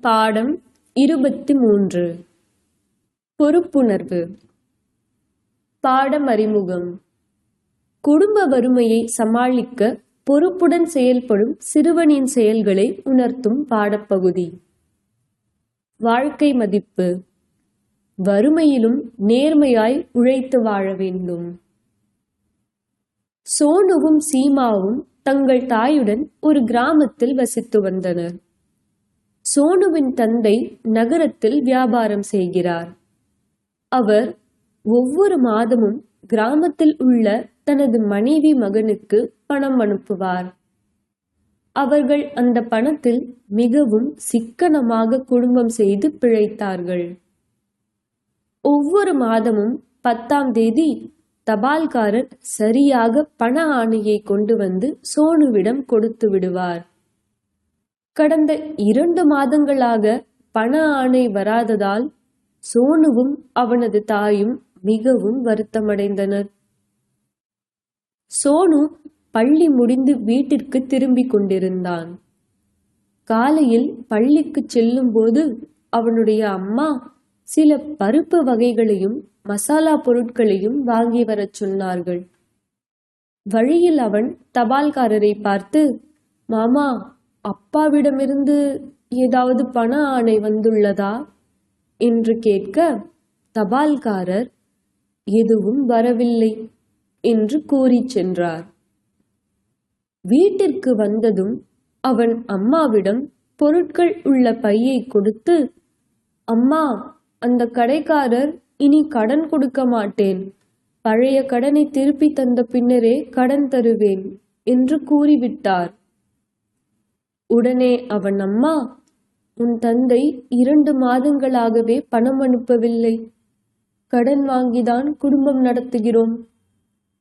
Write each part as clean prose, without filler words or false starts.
பாடம் 23 பொறுப்புணர்வு. பாடம் அறிமுகம். குடும்ப வறுமையை சமாளிக்க பொறுப்புடன் செயல்படும் சிறுவனின் செயல்களை உணர்த்தும் பாடப்பகுதி. வாழ்க்கை மதிப்பு. வறுமையிலும் நேர்மையாய் உழைத்து வாழ வேண்டும். சோனுவும் சீமாவும் தங்கள் தாயுடன் ஒரு கிராமத்தில் வசித்து வந்தனர். சோனுவின் தந்தை நகரத்தில் வியாபாரம் செய்கிறார். அவர் ஒவ்வொரு மாதமும் கிராமத்தில் உள்ள தனது மனைவி மகனுக்கு பணம் அனுப்புவார். அவர்கள் அந்த பணத்தில் மிகவும் சிக்கனமாக குடும்பம் செய்து பிழைத்தார்கள். ஒவ்வொரு மாதமும் 10ஆம் தேதி தபால்காரர் சரியாக பண ஆணையை கொண்டு வந்து சோனுவிடம் கொடுத்து விடுவார். கடந்த 2 மாதங்களாக பண ஆணை வராததால் சோனுவும் அவனது தாயும் மிகவும் வருத்தமடைந்தனர். சோனு பள்ளி முடிந்து வீட்டிற்கு திரும்பிக் கொண்டிருந்தான். காலையில் பள்ளிக்கு செல்லும் போது அவனுடைய அம்மா சில பருப்பு வகைகளையும் மசாலா பொருட்களையும் வாங்கி வரச் சொன்னார்கள். வழியில் அவன் தபால்காரரை பார்த்து, மாமா, அப்பாவிடமிருந்து ஏதாவது பண ஆணை வந்துள்ளதா என்று கேட்க, தபால்காரர் எதுவும் வரவில்லை என்று கூறிச் சென்றார். வீட்டிற்கு வந்ததும் அவன் அம்மாவிடம் பொருட்கள் உள்ள பையை கொடுத்து, அம்மா, அந்த கடைக்காரர் இனி கடன் கொடுக்க மாட்டேன், பழைய கடனை திருப்பி தந்த பின்னரே கடன் தருவேன் என்று கூறிவிட்டார். உடனே அவன் அம்மா, உன் தந்தை 2 மாதங்களாகவே பணம் அனுப்பவில்லை, கடன் வாங்கிதான் குடும்பம் நடத்துகிறோம்,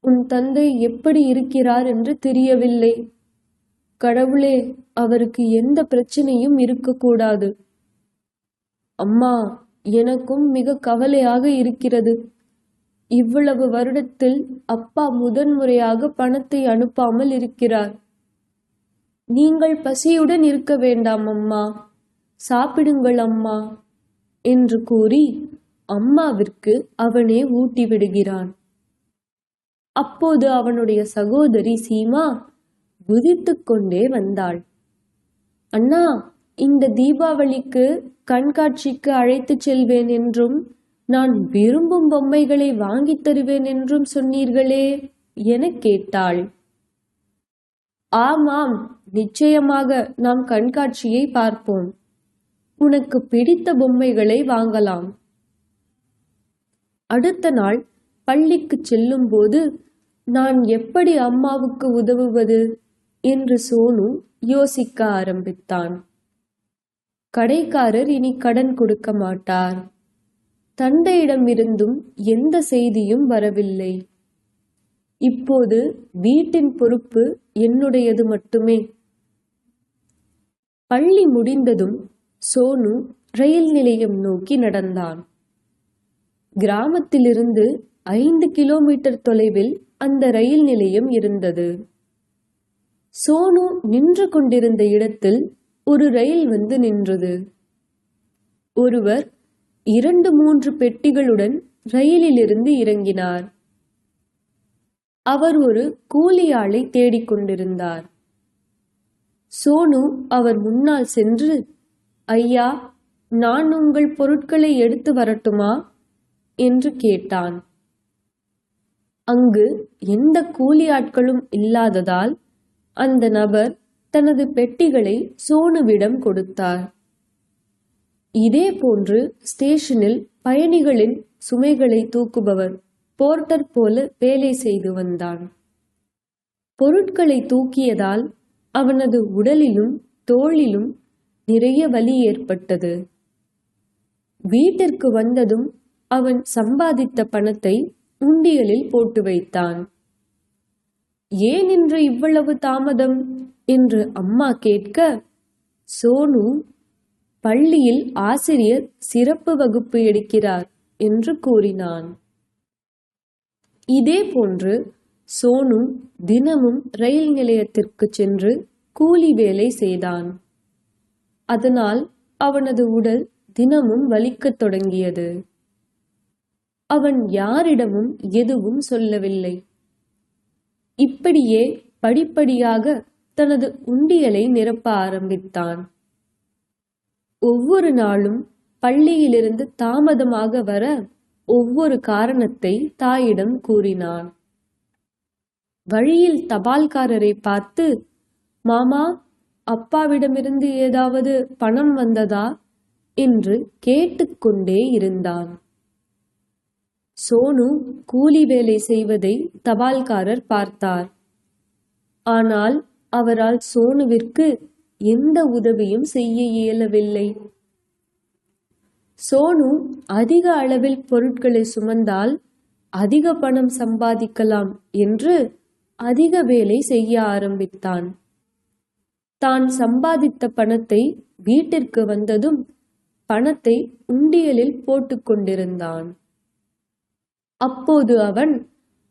உன் தந்தை எப்படி இருக்கிறார் என்று தெரியவில்லை, கடவுளே, அவருக்கு எந்த பிரச்சனையும் இருக்கக்கூடாது. அம்மா, எனக்கும் மிக கவலையாக இருக்கிறது. இவ்வளவு வருடத்தில் அப்பா முதன்முறையாக பணத்தை அனுப்பாமல் இருக்கிறார். நீங்கள் பசியுடன் இருக்க வேண்டாம் அம்மா, சாப்பிடுங்கள் அம்மா என்று கூறி அம்மாவிற்கு அவனே ஊட்டி விடுகிறான். அப்போது அவனுடைய சகோதரி சீமா குதித்துக் கொண்டே வந்தாள். அண்ணா, இந்த தீபாவளிக்கு கண்காட்சிக்கு அழைத்துச் செல்வேன் என்றும் நான் விரும்பும் பொம்மைகளை வாங்கித் தருவேன் என்றும் சொன்னீர்களே என கேட்டாள். ஆமாம், நிச்சயமாக நாம் கண்காட்சியை பார்ப்போம். உனக்கு பிடித்த பொம்மைகளை வாங்கலாம். அடுத்த நாள் பள்ளிக்கு செல்லும் போது நான் எப்படி அம்மாவுக்கு உதவுவது என்று சோனு யோசிக்க ஆரம்பித்தான். கடைக்காரர் இனி கடன் கொடுக்க மாட்டார். தந்தையிடமிருந்தும் எந்த செய்தியும் வரவில்லை. இப்போது வீட்டின் பொறுப்பு என்னுடையது மட்டுமே. பள்ளி முடிந்ததும் சோனு ரயில் நிலையம் நோக்கி நடந்தான். கிராமத்திலிருந்து 5 கிலோமீட்டர் தொலைவில் அந்த ரயில் நிலையம் இருந்தது. சோனு நின்று கொண்டிருந்த இடத்தில் ஒரு ரயில் வந்து நின்றது. ஒருவர் 2-3 பெட்டிகளுடன் ரயிலிலிருந்து இறங்கினார். அவர் ஒரு கூலி ஆளை தேடிக்கொண்டிருந்தார். சோனு அவர் முன்னால் சென்று, ஐயா, நான் உங்கள் பொருட்களை எடுத்து வரட்டுமா என்று கேட்டான். அங்கு எந்த கூலி ஆட்களும் இல்லாததால் அந்த நபர் தனது பெட்டிகளை சோனுவிடம் கொடுத்தார். இதே போன்று ஸ்டேஷனில் பயணிகளின் சுமைகளை தூக்குபவர் போர்ட்டர் போல வேலை செய்து வந்தான். பொருட்களை தூக்கியதால் அவனது உடலிலும் தோளிலும் நிறைய வலி ஏற்பட்டது. வீட்டிற்கு வந்ததும் அவன் சம்பாதித்த பணத்தை உண்டியலில் போட்டு வைத்தான். ஏன் இன்று இவ்வளவு தாமதம் என்று அம்மா கேட்க, சோனு, பள்ளியில் ஆசிரியர் சிறப்பு வகுப்பு எடுக்கிறார் என்று கூறினான். இதே போன்று சோனு தினமும் ரயில் நிலையத்திற்கு சென்று கூலி வேலை செய்தான். அதனால் அவனது உடல் தினமும் வலிக்கத் தொடங்கியது. அவன் யாரிடமும் எதுவும் சொல்லவில்லை. இப்படியே படிப்படியாக தனது உண்டியலை நிரப்ப ஆரம்பித்தான். ஒவ்வொரு நாளும் பள்ளியிலிருந்து தாமதமாக வர ஒவ்வொரு காரணத்தை தாயிடம் கூறினான். வழியில் தபால்காரரை பார்த்து, மாமா, அப்பாவிடமிருந்து ஏதாவது பணம் வந்ததா என்று கேட்டுக்கொண்டே இருந்தான். சோனு கூலி வேலை செய்வதை தபால்காரர் பார்த்தார். ஆனால் அவரால் சோனுவிற்கு எந்த உதவியும் செய்ய இயலவில்லை. சோனு அதிக அளவில் பொருட்களை சுமந்தால் அதிக பணம் சம்பாதிக்கலாம் என்று அதிக வேலை செய்ய ஆரம்பித்தான். தான் சம்பாதித்த பணத்தை வீட்டிற்கு வந்ததும் பணத்தை உண்டியலில் போட்டுக் கொண்டிருந்தான். அப்போது அவன்,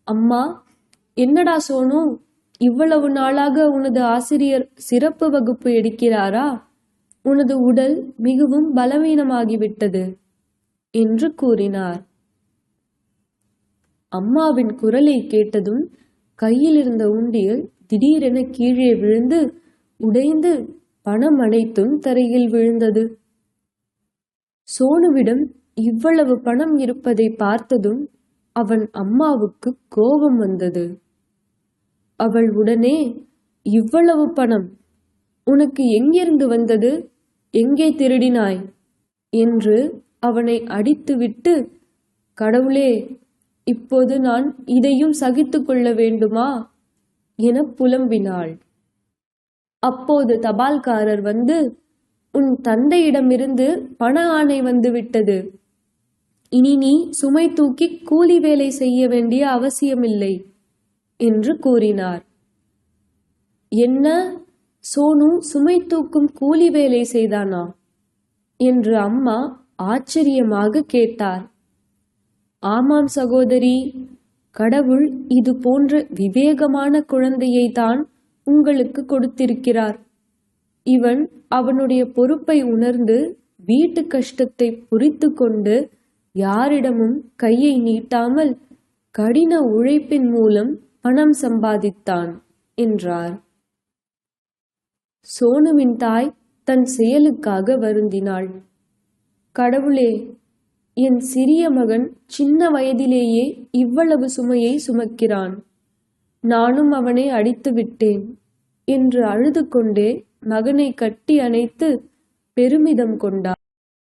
அம்மா, என்னடா சோனு, இவ்வளவு நாளாக உனது ஆசிரியர் சிறப்பு வகுப்பு எடுக்கிறாரா? உனது உடல் மிகவும் பலவீனமாகிவிட்டது என்று கூறினார். அம்மாவின் குரலை கேட்டதும் கையில் இருந்த உண்டியல் திடீரென கீழே விழுந்து உடைந்து பணம் அனைத்தும் தரையில் விழுந்தது. சோனுவிடம் இவ்வளவு பணம் இருப்பதை பார்த்ததும் அவன் அம்மாவுக்கு கோபம் வந்தது. அவள் உடனே, இவ்வளவு பணம் உனக்கு எங்கிருந்து வந்தது? எங்கே திருடினாய் என்று அவனை அடித்துவிட்டு, கடவுளே, இப்போது நான் இதையும் சகித்து கொள்ள வேண்டுமா என புலம்பினாள். அப்போது தபால்காரர் வந்து, உன் தந்தையிடமிருந்து பண ஆணை வந்துவிட்டது. இனி நீ சுமை தூக்கி கூலி வேலை செய்ய வேண்டிய அவசியமில்லை என்று கூறினார். என்ன, சோனு சுமை தூக்கும் கூலி வேலை செய்தானா என்று அம்மா ஆச்சரியமாக கேட்டார். ஆமாம் சகோதரி, கடவுள் இது போன்ற விவேகமான குழந்தையை தான் உங்களுக்கு கொடுத்திருக்கிறார். இவன் அவனுடைய பொறுப்பை உணர்ந்து வீட்டு கஷ்டத்தை புரிந்து கொண்டு யாரிடமும் கையை நீட்டாமல் கடின உழைப்பின் மூலம் பணம் சம்பாதித்தான் என்றார். சோனுவின் தாய் தன் செயலுக்காக வருந்தினாள். கடவுளே, என் சிறிய மகன் சின்ன வயதிலேயே இவ்வளவு சுமையை சுமக்கிறான். நானும் அவனை அடித்து விட்டேன் என்று அழுது கொண்டே மகனை கட்டி அணைத்து பெருமிதம் கொண்டார்.